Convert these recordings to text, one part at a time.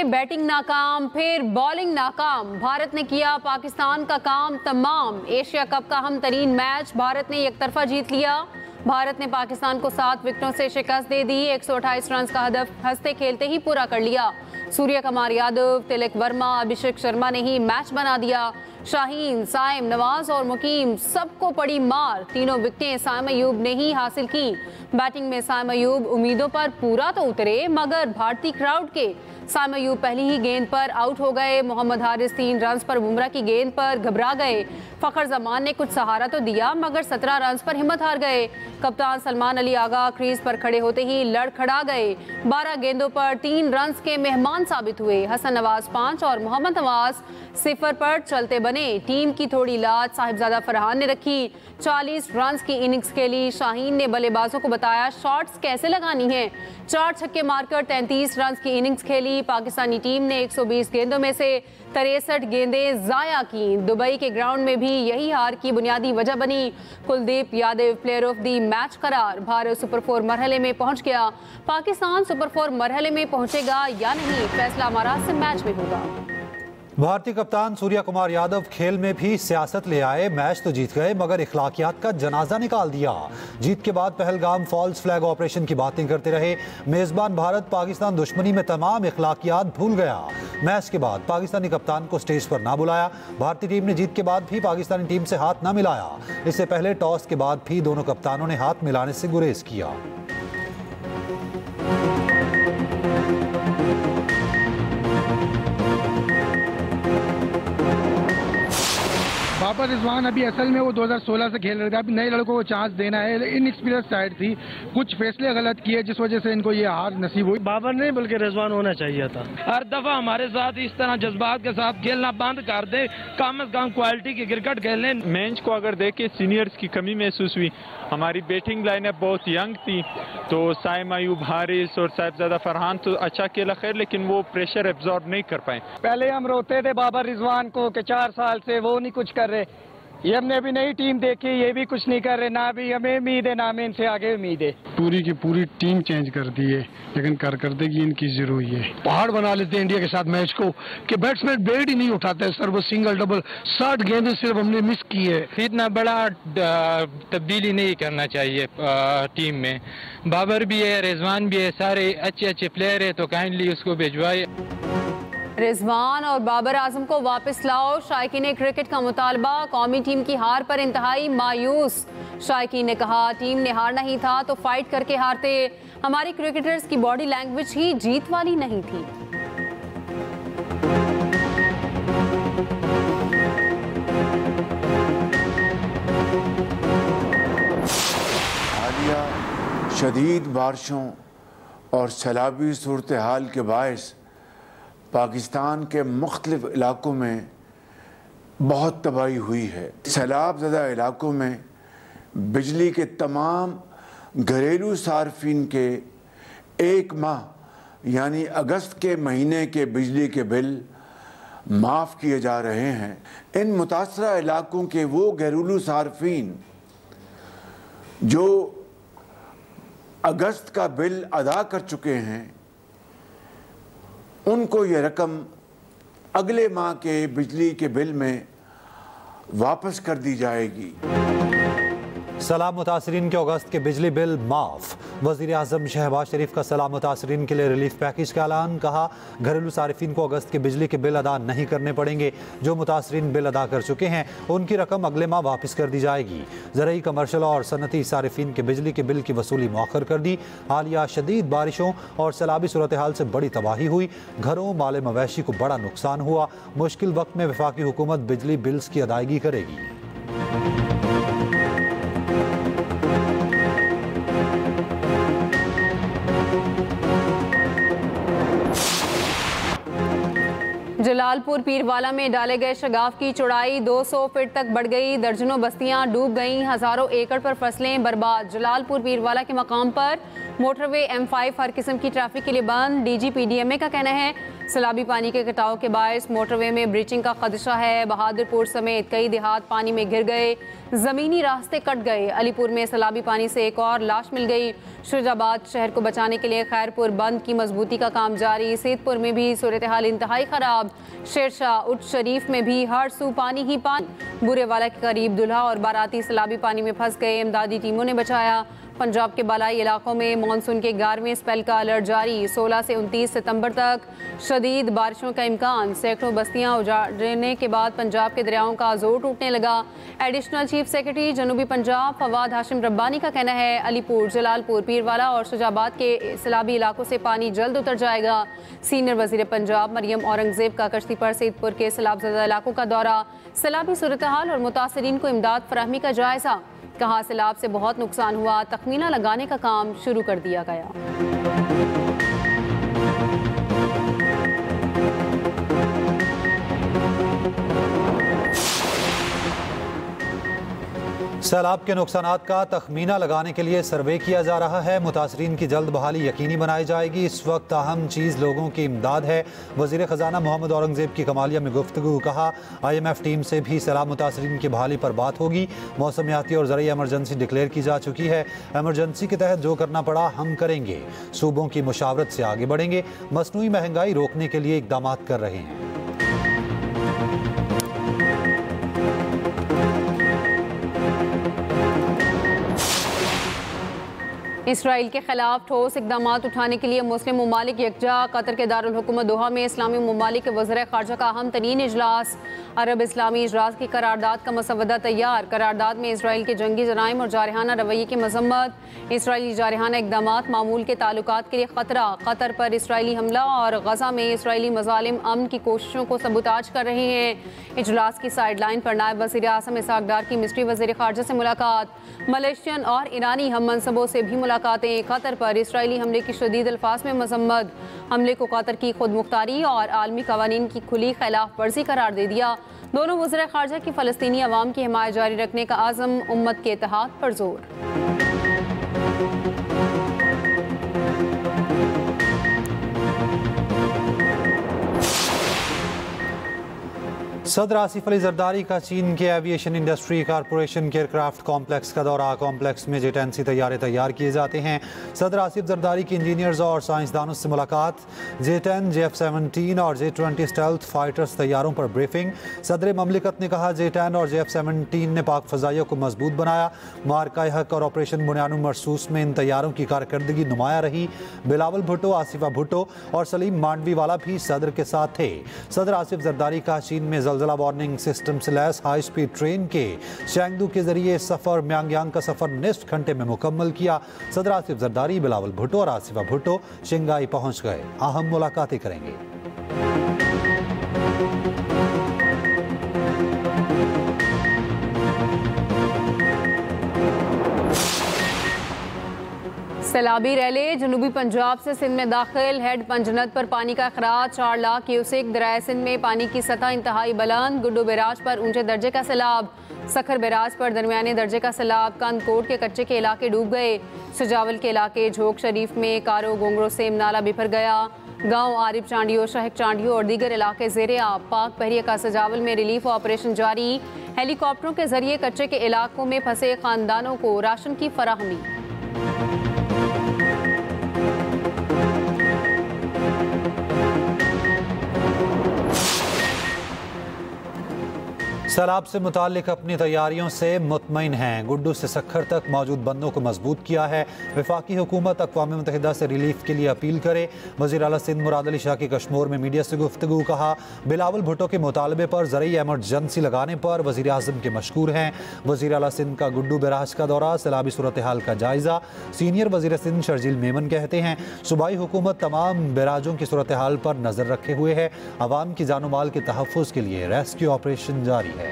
Batting नाकाम, फिर bowling नाकाम। भारत ने किया पाकिस्तान का काम तमाम। एशिया कप का अहम तरीन मैच भारत ने एकतरफा जीत लिया। भारत ने पाकिस्तान को 7 विकेटों से शिकस्त दे दी। 128 रन का हदफ हंसते खेलते ही पूरा कर लिया। सूर्य कुमार यादव, तिलक वर्मा, अभिषेक शर्मा ने ही मैच बना दिया। शाहीन, साइम, नवाज और मुकीम सबको पड़ी मार। तीनों विकेटें साइम अयूब ने ही हासिल की। बैटिंग में साइम अयूब उम्मीदों पर पूरा तो उतरे, मगर भारतीय क्राउड के साइम अयूब पहली ही गेंद पर आउट हो गए। मोहम्मद हारिस 3 रन पर बुमराह की गेंद पर घबरा गए। फखर जमान ने कुछ सहारा तो दिया, मगर 17 रन पर हिम्मत हार गए। कप्तान सलमान अली आगा क्रीज पर खड़े होते ही लड़खड़ा गए। 12 गेंदों पर 3 रन के मेहमान साबित हुए। हसन नवाज 5 और मोहम्मद नवाज 0 पर चलते बने। टीम की थोड़ी लात साहिबजादा फरहान ने रखी। 40 रन की इनिंग्स खेली। शाहीन ने बल्लेबाजों को बताया शॉट्स कैसे लगानी है। 4 छक्के मारकर 33 रन की इनिंग्स खेली। पाकिस्तानी टीम ने 120 गेंदों में से 63 गेंदें जाया की। दुबई के ग्राउंड में भी यही हार की बुनियादी वजह बनी। Kuldeep Yadav player of the match करार। भारत सुपर 4 मरहले में पहुंच गया। पाकिस्तान सुपर 4 मरहले में पहुंचेगा या नहीं, फैसला हमारा से मैच में होगा। भारतीय कप्तान सूर्य कुमार यादव खेल में भी सियासत ले आए। मैच तो जीत गए, मगर इखलाकियात का जनाजा निकाल दिया। जीत के बाद पहलगाम फॉल्स फ्लैग ऑपरेशन की बातें करते रहे। मेजबान भारत पाकिस्तान दुश्मनी में तमाम इखलाकियात भूल गया। मैच के बाद पाकिस्तानी कप्तान को स्टेज पर ना बुलाया। भारतीय टीम ने जीत के बाद भी पाकिस्तानी टीम से हाथ ना मिलाया। इससे पहले टॉस के बाद भी दोनों कप्तानों ने हाथ मिलाने से गुरेज किया। बाबर रिजवान अभी असल में वो 2016 से खेल रहे थे। अभी नए लड़कों को चांस देना है। इनएक्सपीरियंस साइड थी, कुछ फैसले गलत किए जिस वजह से इनको ये हार नसीब हुई। बाबर नहीं बल्कि रिजवान होना चाहिए था। हर दफा हमारे साथ इस तरह जज्बात के साथ खेलना बंद कर दे, कम से कम क्वालिटी की क्रिकेट खेलें। मैच को अगर देखे सीनियर्स की कमी महसूस हुई। हमारी बैटिंग लाइनअप बहुत यंग थी, तो साइम अयूब, हारिस और साहिबजादा फरहान तो अच्छा खेला खैर, लेकिन वो प्रेशर एब्जॉर्ब नहीं कर पाए। पहले हम रोते थे बाबर रिजवान को कि 4 साल से वो नहीं कुछ कर रहे। ये हमने अभी नई टीम देखी, ये भी कुछ नहीं कर रहे। ना भी हमें उम्मीद है, ना हमें इनसे आगे उम्मीद है। पूरी की पूरी टीम चेंज कर दी है, लेकिन कारकर्दगी इनकी जीरो ही है। पहाड़ बना लेते हैं इंडिया के साथ मैच को कि बैट्समैन बैट ही नहीं उठाते। सर वो सिंगल डबल 60 गेंदें सिर्फ हमने मिस की है। इतना बड़ा तब्दीली नहीं करना चाहिए टीम में। बाबर भी है, रिजवान भी है, सारे अच्छे अच्छे प्लेयर है, तो काइंडली उसको भिजवाए। रिजवान और बाबर आजम को वापस लाओ। शायकीन क्रिकेट का मुतालबा। कौमी टीम की हार पर इंतहाई मायूस। शायकीन ने कहा टीम ने हारना ही था तो फाइट करके हारते। हमारी क्रिकेटर्स की बॉडी लैंग्वेज ही जीत वाली नहीं थी। हालिया शदीद बारिशों और सैलाबी सूरत हाल के बायस पाकिस्तान के मुख्तलिफ इलाकों में बहुत तबाही हुई है। सैलाब ज़दा इलाकों में बिजली के तमाम घरेलू सार्फिन के 1 माह यानी अगस्त के महीने के बिजली के बिल माफ़ किए जा रहे हैं। इन मुतासरा इलाकों के वो घरेलू सार्फिन जो अगस्त का बिल अदा कर चुके हैं, उनको ये रकम अगले माह के बिजली के बिल में वापस कर दी जाएगी। सैलाब मुतासरीन के अगस्त के बिजली बिल माफ। वज़ीर आज़म शहबाज शरीफ का सैलाब मुतासरीन के लिए रिलीफ पैकेज का ऐलान। कहा घरेलू सारिफिन को अगस्त के बिजली के बिल अदा नहीं करने पड़ेंगे। जो मुतासरीन बिल अदा कर चुके हैं उनकी रकम अगले माह वापस कर दी जाएगी। ज़रूरी, कमर्शल और सनती सारिफिन के बिजली के बिल की वसूली मौखर कर दी। हालिया शदीद बारिशों और सैलाबी सूरत हाल से बड़ी तबाही हुई। घरों, माल मवेशी को बड़ा नुकसान हुआ। मुश्किल वक्त में वफाकी हुकूमत बिजली बिल्स की अदायगी करेगी। जलालपुर पीरवाला में डाले गए शगाफ की चौड़ाई 200 फीट तक बढ़ गई। दर्जनों बस्तियां डूब गईं। हजारों एकड़ पर फसलें बर्बाद। जलालपुर पीरवाला के मकाम पर मोटरवे M5 हर किस्म की ट्रैफिक के लिए बंद। DGPDMA का कहना है सैलाबी पानी के कटाव के बायस मोटरवे में ब्रीचिंग का खदशा है। बहादुरपुर समेत कई देहात पानी में घिर गए। जमीनी रास्ते कट गए। अलीपुर में सैलाबी पानी से एक और लाश मिल गई। शुजाबाद शहर को बचाने के लिए खैरपुर बंद की मजबूती का काम जारी। सैदपुर में भी सूरत हाल इंतहाई खराब। शेरशाह उच्च शरीफ में भी हर सू पानी ही पानी। बुरेवाला के करीब दुल्हा और बाराती सैलाबी पानी में फंस गए। इमदादी टीमों ने बचाया। पंजाब के बालाई इलाकों में मानसून के 11वें स्पेल का अलर्ट जारी। 16 से 29 सितंबर तक शदीद बारिशों का इम्कान। सैकड़ों बस्तियां उजाड़ने के बाद पंजाब के दरियाओं का जोर टूटने लगा। एडिशनल चीफ सेक्रेटरी जनूबी पंजाब फवाद हाशिम रब्बानी का कहना है अलीपुर, जलालपुर, पीरवाला और शुजाबाद के सैलाबी इलाकों से पानी जल्द उतर जाएगा। सीनियर वजीर पंजाब मरियम औरंगजेब का कश्ती पर सैदपुर के सैलाबजदा इलाकों का दौरा। सैलाबी सूरत हाल और मुतासरीन को इमदाद फराहमी का जायजा। कहा सैलाब से बहुत नुकसान हुआ, तखमीना लगाने का काम शुरू कर दिया गया। सैलाब के नुकसानात का तखमीना लगाने के लिए सर्वे किया जा रहा है। मुतासरीन की जल्द बहाली यकीनी बनाई जाएगी। इस वक्त अहम चीज़ लोगों की इमदाद है। वज़ीर ख़जाना मोहम्मद औरंगजेब की कमालिया में गुफ्तगू। कहा IMF टीम से भी सैलाब मुतासरीन की बहाली पर बात होगी। मौसमियाती और ज़रूरी एमरजेंसी डिक्लेयर की जा चुकी है। एमरजेंसी के तहत जो करना पड़ा हम करेंगे। सूबों की मुशावरत से आगे बढ़ेंगे। मसनूई महंगाई रोकने के लिए इक़दाम कर रहे हैं। इसराइल के खिलाफ ठोस इकदाम उठाने के लिए मुस्लिम ममालिक यकजा। कतर के दारुल हुकूमत दोहा में इस्लामी ममालिक के वज़ीर ख़ारजा का अहम तरीन इजलास। अरब इस्लामी इजलास की करारदाद का मसवदा तैयार। करारदाद में इसराइल के जंगी जराइम और जारहाना रवैये की मजम्मत। इसराइली जारहाना इकदामात मामूल के ताल्लुकात के लिए ख़तरा। कतर पर इसराइली हमला और गजा में इसराइली मज़ालिम अमन की कोशिशों को सबूताज कर रहे हैं। इजलास की साइड लाइन पर नायब वज़ीर आज़म इसहाक डार की मिस्री वज़ीर ख़ारजा से मुलाकात। मलेशियन और ईरानी हम मनसबों से भी मुलाकातें। कतर पर इसराइली हमले की शदीद अल्फाज में मजम्मत। हमले को कतर की खुद मुख्तारी और आलमी कवानीन की खुली खिलाफ वर्जी करार दे दिया। दोनों वज़ीर ख़ारजा की फ़लस्तीनी अवाम की हिमायत जारी रखने का आज़म। उम्मत के इत्तेहाद पर जोर। सदर आसिफ अली जरदारी का चीन के एविएशन इंडस्ट्री कॉरपोरेशन के एयरक्राफ्ट कॉम्प्लेक्स का दौरा। कॉम्प्लेक्स में J-10C तैयारे तैयार किए जाते हैं। सदर आसिफ जरदारी की इंजीनियर्स और साइंसदानों से मुलाकात। J-10, J-F-17 और J-20 स्टेल्थ फाइटर्स तैयारों पर ब्रीफिंग। सदर ममलिकत ने कहा J-10 और J-F-17 ने पाक फ़ज़ाइया को मजबूत बनाया। मार्काए हक और ऑपरेशन बुनियानु मरसूस में इन तैयारों की कारकर्दगी नुमाया रही। बिलावल भुट्टो, आसिफा भुट्टो और सलीम मांडवी वाला भी सदर के साथ थे। सदर आसिफ जरदारी का चीन में ज़लज़ला वार्निंग सिस्टम से लैस हाई स्पीड ट्रेन के चैंगदू के जरिए सफर म्यांगयांग का सफर निस्फ घंटे में मुकम्मल किया। सदर आसिफ जरदारी, बिलावल भुट्टो और आसिफा भुट्टो शिंगाई पहुंच गए। अहम मुलाकातें करेंगे। सैलाबी रैले जनूबी पंजाब से सिंध में दाखिल। हेड पंजनद पर पानी का अखराज। 4 लाख क्यूसेक। दरिया सिंध में पानी की सतह इंतहाई बुलंद। गुड्डू बैराज पर ऊंचे दर्जे का सैलाब। सखर बैराज पर दरमियाने दर्जे का सैलाब। कंदकोट के कच्चे के इलाके डूब गए। सुजावल के इलाके झोंक शरीफ में कारो गोंगरो सेम नाला बिफर गया। गांव आरिफ चांडियो, शहक चांडियो और दीगर इलाके ज़ेरे आब। पाक बहरिया का सजावल में रिलीफ ऑपरेशन जारी। हेलीकॉप्टरों के जरिए कच्चे के इलाकों में फंसे खानदानों को राशन की फराहमी। सैलाब से मुतालिक अपनी तैयारियों से मुतमईन हैं। गुड्डू से सखर तक मौजूद बंदों को मजबूत किया है। वफाकी हुकूमत अक़वाम मुत्तहिदा से रिलीफ के लिए अपील करे। वज़ीर आला सिंध मुराद अली शाह की कश्मीर में मीडिया से गुफ्तगू। कहा बिलावल भुट्टो के मुतालबे पर ज़रूरी एमरजेंसी लगाने पर वज़ीर आज़म के मशकूर हैं। वज़ीर आला सिंध का गुड्डू बैराज का दौरा। सैलाबी सूरत हाल का जायज़ा। सीनियर वज़ीर सिंध शर्जील मेमन कहते हैं सूबाई हुकूमत तमाम बैराजों की सूरत हाल पर नज़र रखे हुए है। आवाम की जानो माल के तहफ़्फ़ुज़ के लिए रेस्क्यू ऑपरेशन जारी है।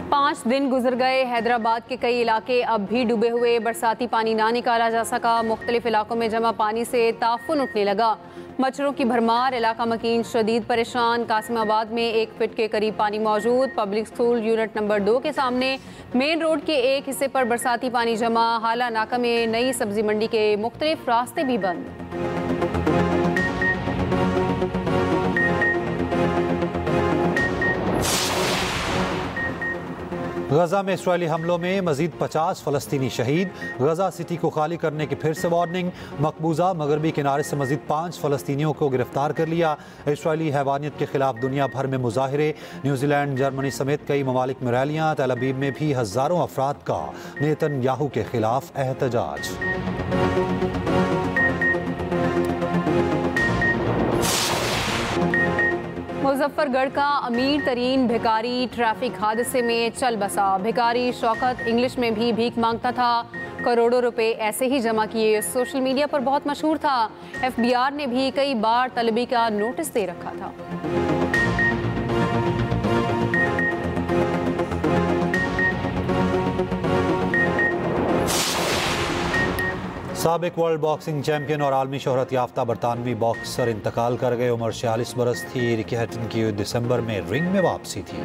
5 दिन गुजर गए। हैदराबाद के कई इलाके अब भी डूबे हुए। बरसाती पानी ना निकाला जा सका। मुख्तलिफ इलाकों में जमा पानी से ताफुन उठने लगा। मच्छरों की भरमार। इलाका मकीन शदीद परेशान। कासिमाबाद में 1 फीट के करीब पानी मौजूद। पब्लिक स्कूल यूनिट नंबर 2 के सामने मेन रोड के एक हिस्से पर बरसाती पानी जमा। हाला नाका में नई सब्जी मंडी के मुख्तलिफ रास्ते भी बंद। गजा में इसराइली हमलों में मजीद 50 फलस्तीनी शहीद। गजा सिटी को खाली करने की फिर से वार्निंग। मकबूजा मगरबी किनारे से मजीद 5 फलस्तीनियों को गिरफ्तार कर लिया। इसराइली हैवानियत के खिलाफ दुनिया भर में मुजाहिरे। न्यूजीलैंड, जर्मनी समेत कई ममालिक में रैलियां। तेल अवीव में भी हजारों अफराद का नेतन्याहू के खिलाफ एहतजाज। मुजफ्फरगढ़ का अमीर तरीन भिखारी ट्रैफिक हादसे में चल बसा। भिखारी शौकत इंग्लिश में भी भीख मांगता था। करोड़ों रुपए ऐसे ही जमा किए। सोशल मीडिया पर बहुत मशहूर था। FBI ने भी कई बार तलबी का नोटिस दे रखा था। साबिक वर्ल्ड बॉक्सिंग चैंपियन और आलमी शोहरत याफ्ता बरतानवी बॉक्सर इंतकाल कर गए। उम्र 46 बरस थी। रिकी हैटन की दिसंबर में रिंग में वापसी थी।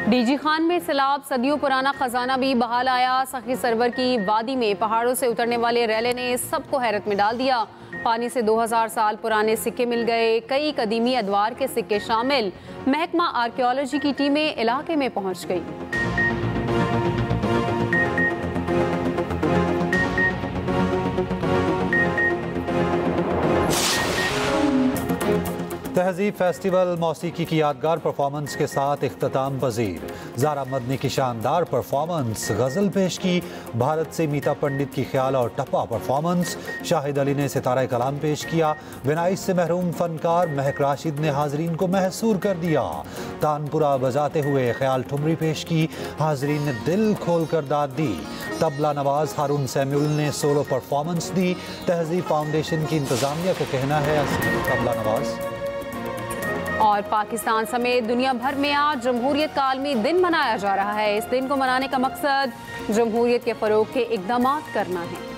डीजी खान में सैलाब, सदियों पुराना खजाना भी बहाल आया। सखी सरवर की वादी में पहाड़ों से उतरने वाले रैले ने सबको हैरत में डाल दिया। पानी से 2000 साल पुराने सिक्के मिल गए। कई कदीमी अदवार के सिक्के शामिल। महकमा आर्कियोलॉजी की टीमें इलाके में पहुंच गई। तहजीब फेस्टिवल मौसीकी की यादगार परफॉर्मेंस के साथ इख्तिताम पजीर। ज़ारा मदनी की शानदार परफॉर्मेंस। गज़ल पेश की। भारत से मीता पंडित की ख्याल और टप्पा परफॉर्मेंस। शाहिद अली ने सितारा कलाम पेश किया। विनाइश से महरूम फनकार महक राशिद ने हाजरीन को महसूर कर दिया। तानपुरा बजाते हुए ख्याल ठुमरी पेश की। हाजरीन ने दिल खोल कर दाद दी। तबला नवाज हारून सैमुअल ने सोलो परफॉर्मेंस दी। तहजीब फाउंडेशन की इंतजामिया का कहना है तबला नवाज। और पाकिस्तान समेत दुनिया भर में आज जमहूरियत का आलमी दिन मनाया जा रहा है। इस दिन को मनाने का मकसद जमहूरियत के फरोग के इक़दामात करना है।